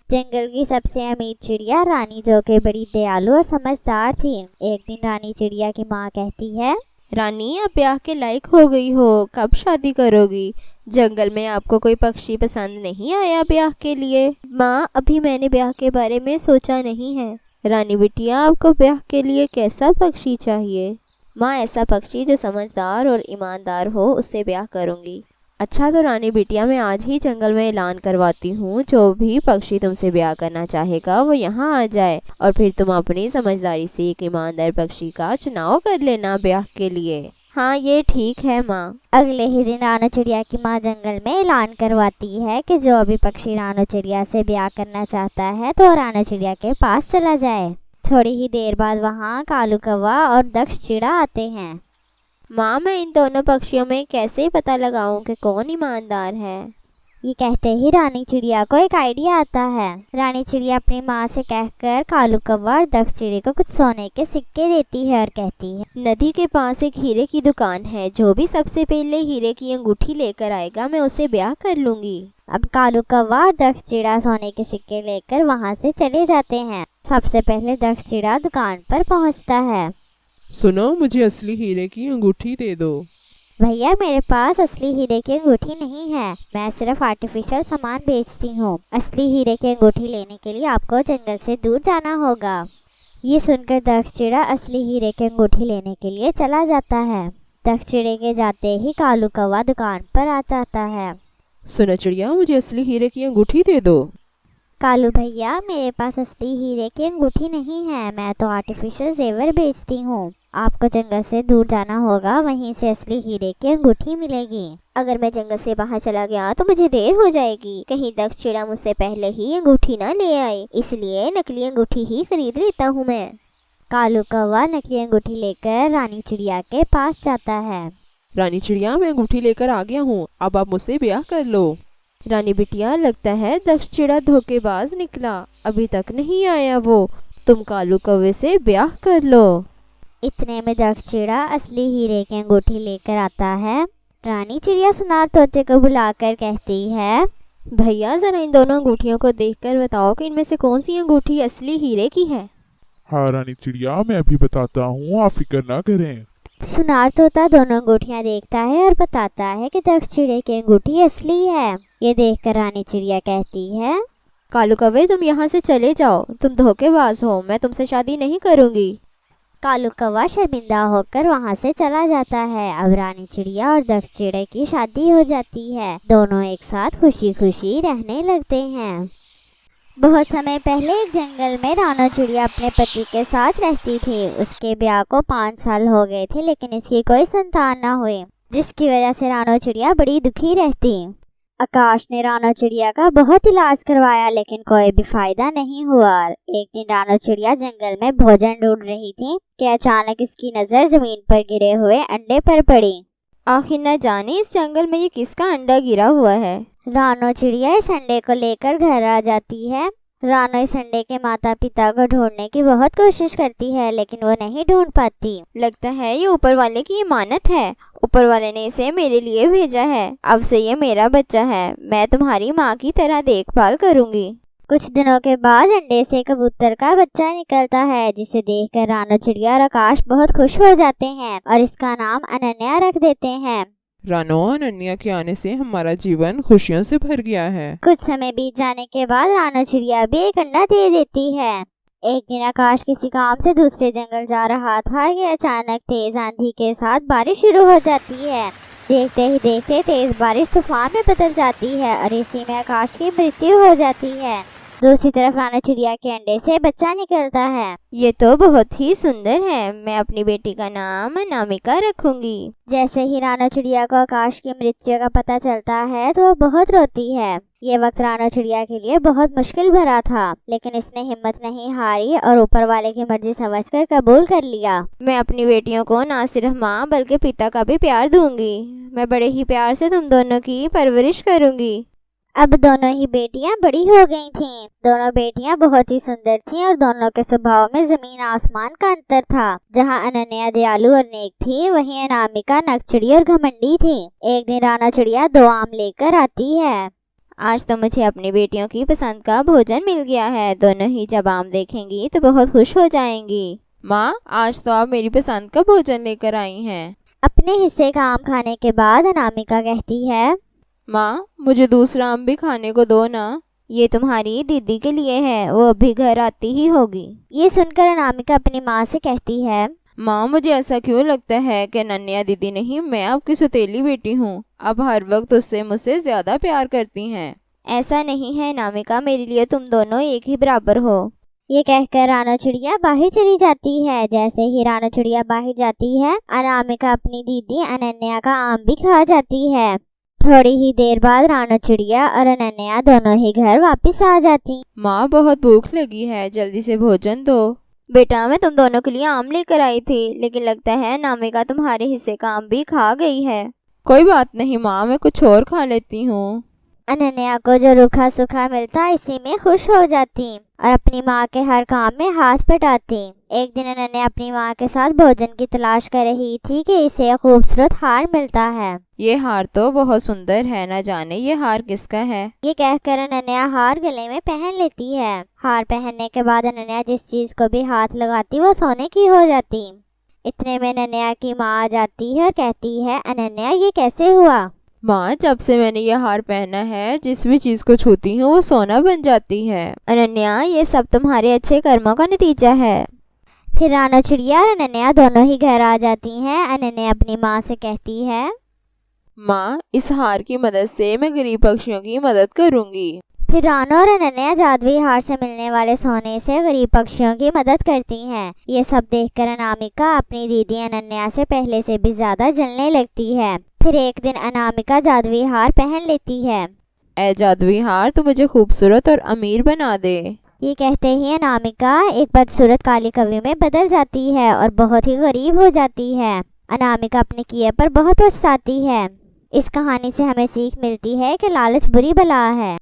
जंगल की सबसे अमीर चिड़िया रानी, जो कि बड़ी दयालु और समझदार थी। एक दिन रानी चिड़िया की माँ कहती है, रानी, आप ब्याह के लायक हो गई हो, कब शादी करोगी? जंगल में आपको कोई पक्षी पसंद नहीं आया ब्याह के लिए? माँ, अभी मैंने ब्याह के बारे में सोचा नहीं है। रानी बिटिया, आपको ब्याह के लिए कैसा पक्षी चाहिए? माँ, ऐसा पक्षी जो समझदार और ईमानदार हो, उससे ब्याह करूँगी। अच्छा, तो रानी बिटिया, मैं आज ही जंगल में ऐलान करवाती हूँ, जो भी पक्षी तुमसे ब्याह करना चाहेगा वो यहाँ आ जाए, और फिर तुम अपनी समझदारी से एक ईमानदार पक्षी का चुनाव कर लेना ब्याह के लिए। हाँ, ये ठीक है माँ। अगले ही दिन रानो चिड़िया की माँ जंगल में ऐलान करवाती है कि जो भी पक्षी रानो चिड़िया से ब्याह करना चाहता है तो रानो चिड़िया के पास चला जाए। थोड़ी ही देर बाद वहाँ कालू कौवा और दक्ष चिड़ा आते हैं। माँ, मैं इन दोनों पक्षियों में कैसे पता लगाऊं कि कौन ईमानदार है? ये कहते ही रानी चिड़िया को एक आइडिया आता है। रानी चिड़िया अपनी माँ से कहकर कालू कौवा और दक्ष चिड़े को कुछ सोने के सिक्के देती है और कहती है, नदी के पास एक हीरे की दुकान है, जो भी सबसे पहले हीरे की अंगूठी लेकर आएगा मैं उसे ब्याह कर लूंगी। अब कालू कौवा और दक्ष चिड़ा सोने के सिक्के लेकर वहाँ से चले जाते हैं। सबसे पहले दक्ष चिड़ा दुकान पर पहुँचता है। सुनो, मुझे असली हीरे की अंगूठी दे दो। भैया, मेरे पास असली हीरे की अंगूठी नहीं है, मैं सिर्फ आर्टिफिशियल सामान बेचती हूँ। असली हीरे की अंगूठी लेने के लिए आपको जंगल से दूर जाना होगा। ये सुनकर दक्ष चिड़ा असली हीरे की अंगूठी लेने के लिए चला जाता है। दक्ष चिड़े के जाते ही कालू कौवा दुकान पर आ जाता है। सुनो चिड़िया, मुझे असली हीरे की अंगूठी दे दो। कालू भैया, मेरे पास असली हीरे की अंगूठी नहीं है, मैं तो आर्टिफिशियल जेवर बेचती हूँ। आपको जंगल से दूर जाना होगा, वहीं से असली हीरे की अंगूठी मिलेगी। अगर मैं जंगल से बाहर चला गया तो मुझे देर हो जाएगी, कहीं दक्ष चिड़ा मुझसे पहले ही अंगूठी ना ले आए, इसलिए नकली अंगूठी ही खरीद लेता हूँ मैं। कालू कौवा नकली अंगूठी लेकर रानी चिड़िया के पास जाता है। रानी चिड़िया, मैं अंगूठी लेकर आ गया हूँ, अब आप मुझसे ब्याह कर लो। रानी बिटिया, लगता है दक्ष चिड़ा धोखेबाज निकला, अभी तक नहीं आया वो। तुम कालू कौवे से ब्याह कर लो। इतने में दक्ष चिड़ा असली हीरे की अंगूठी लेकर आता है। रानी चिड़िया सुनार तोते को बुलाकर कहती है, भैया, जरा इन दोनों अंगूठियों को देखकर बताओ कि इनमें से कौन सी अंगूठी असली हीरे की है। हाँ रानी चिड़िया, मैं अभी बताता हूँ, आप फिक्र ना करें। सुनार तोता दोनों अंगूठियां देखता है और बताता है कि दक्ष चिड़े की अंगूठी असली है। ये देखकर रानी चिड़िया कहती है, कालू कौवे, तुम यहाँ से चले जाओ, तुम धोखेबाज हो, मैं तुमसे शादी नहीं करूँगी। कालू कौवा शर्मिंदा होकर वहाँ से चला जाता है। अब रानी चिड़िया और दक्ष चिड़े की शादी हो जाती है। दोनों एक साथ खुशी खुशी रहने लगते हैं। बहुत समय पहले एक जंगल में रानो चिड़िया अपने पति के साथ रहती थी। उसके ब्याह को 5 साल हो गए थे, लेकिन इसकी कोई संतान न हुई, जिसकी वजह से रानो चिड़िया बड़ी दुखी रहती। आकाश ने रानो चिड़िया का बहुत इलाज करवाया, लेकिन कोई भी फायदा नहीं हुआ। एक दिन रानो चिड़िया जंगल में भोजन ढूंढ रही थी कि अचानक इसकी नजर जमीन पर गिरे हुए अंडे पर पड़ी। आखिर न जाने इस जंगल में ये किसका अंडा गिरा हुआ है। रानो चिड़िया इस अंडे को लेकर घर आ जाती है। रानो इस अंडे के माता पिता को ढूंढने की बहुत कोशिश करती है, लेकिन वो नहीं ढूंढ पाती। लगता है ये ऊपर वाले की इमानत है, ऊपर वाले ने इसे मेरे लिए भेजा है, अब से ये मेरा बच्चा है, मैं तुम्हारी माँ की तरह देखभाल करूँगी। कुछ दिनों के बाद अंडे से कबूतर का बच्चा निकलता है, जिसे देखकर रानो चिड़िया और आकाश बहुत खुश हो जाते हैं और इसका नाम अनन्या रख देते हैं। रानो, अनन्या के आने से हमारा जीवन खुशियों से भर गया है। कुछ समय बीत जाने के बाद रानो चिड़िया भी एक अंडा दे देती है। एक दिन आकाश किसी काम से दूसरे जंगल जा रहा था कि अचानक तेज आंधी के साथ बारिश शुरू हो जाती है। देखते ही देखते तेज बारिश तूफान में बदल जाती है और इसी में आकाश की मृत्यु हो जाती है। दूसरी तरफ रानो चिड़िया के अंडे से बच्चा निकलता है। ये तो बहुत ही सुंदर है, मैं अपनी बेटी का नाम अनामिका रखूंगी। जैसे ही रानो चिड़िया को आकाश की मृत्यु का पता चलता है तो वो बहुत रोती है। ये वक्त रानो चिड़िया के लिए बहुत मुश्किल भरा था, लेकिन इसने हिम्मत नहीं हारी और ऊपर वाले की मर्जी समझकर कबूल कर लिया। मैं अपनी बेटियों को ना सिर्फ माँ बल्कि पिता का भी प्यार दूंगी। मैं बड़े ही प्यार से तुम दोनों की परवरिश करूंगी। अब दोनों ही बेटियां बड़ी हो गई थीं। दोनों बेटियां बहुत ही सुंदर थीं और दोनों के स्वभाव में जमीन आसमान का अंतर था। जहां अनन्या दयालु और नेक थी, वहीं अनामिका नकचिड़ी और घमंडी थी। एक दिन रानो चिड़िया 2 आम लेकर आती है। आज तो मुझे अपनी बेटियों की पसंद का भोजन मिल गया है। दोनों ही जब आम देखेंगी तो बहुत खुश हो जाएंगी। माँ, आज तो आप मेरी पसंद का भोजन लेकर आई हैं। अपने हिस्से का आम खाने के बाद अनामिका कहती है, माँ, मुझे दूसरा आम भी खाने को दो ना। ये तुम्हारी दीदी के लिए है, वो अभी घर आती ही होगी। ये सुनकर अनामिका अपनी माँ से कहती है, माँ, मुझे ऐसा क्यों लगता है कि नन्या दीदी नहीं, मैं आपकी सौतेली बेटी हूँ। अब हर वक्त उससे मुझसे ज्यादा प्यार करती हैं। ऐसा नहीं है अनामिका, मेरे लिए तुम दोनों एक ही बराबर हो। ये कहकर रानो चिड़िया बाहर चली जाती है। जैसे ही रानो चिड़िया बाहर जाती है, अनामिका अपनी दीदी अनन्या का आम भी खा जाती है। थोड़ी ही देर बाद रानो चिड़िया और अनन्या दोनों ही घर वापस आ जाती। माँ, बहुत भूख लगी है, जल्दी से भोजन दो। बेटा, मैं तुम दोनों के लिए आम लेकर आई थी, लेकिन लगता है अनामिका तुम्हारे हिस्से का आम भी खा गई है। कोई बात नहीं माँ, मैं कुछ और खा लेती हूँ। अनन्या को जो रूखा सूखा मिलता इसी में खुश हो जाती और अपनी माँ के हर काम में हाथ बटाती। एक दिन अनन्या अपनी माँ के साथ भोजन की तलाश कर रही थी कि इसे एक खूबसूरत हार मिलता है। ये हार तो बहुत सुंदर है, ना जाने ये हार किसका है। ये कहकर अनन्या हार गले में पहन लेती है। हार पहनने के बाद अनन्या जिस चीज को भी हाथ लगाती वो सोने की हो जाती। इतने में अनन्या की माँ आ जाती है और कहती है, अनन्या ये कैसे हुआ? माँ, जब से मैंने ये हार पहना है, जिस भी चीज को छूती हूँ वो सोना बन जाती है। अनन्या, ये सब तुम्हारे अच्छे कर्मों का नतीजा है। फिर रानो चिड़िया और अनन्या दोनों ही घर आ जाती हैं। अनन्या अपनी माँ से कहती है, माँ, इस हार की मदद से मैं गरीब पक्षियों की मदद करूँगी। फिर रानो और अनन्या जादुई हार से मिलने वाले सोने से गरीब पक्षियों की मदद करती हैं। ये सब देखकर अनामिका अपनी दीदी अनन्या से पहले से भी ज्यादा जलने लगती है। फिर एक दिन अनामिका जादुई हार पहन लेती है। ऐ जादुई हार, तू मुझे खूबसूरत और अमीर बना दे। ये कहते ही अनामिका एक बदसूरत काली कवि में बदल जाती है और बहुत ही गरीब हो जाती है। अनामिका अपने किए पर बहुत पछताती है। इस कहानी से हमें सीख मिलती है कि लालच बुरी बला है।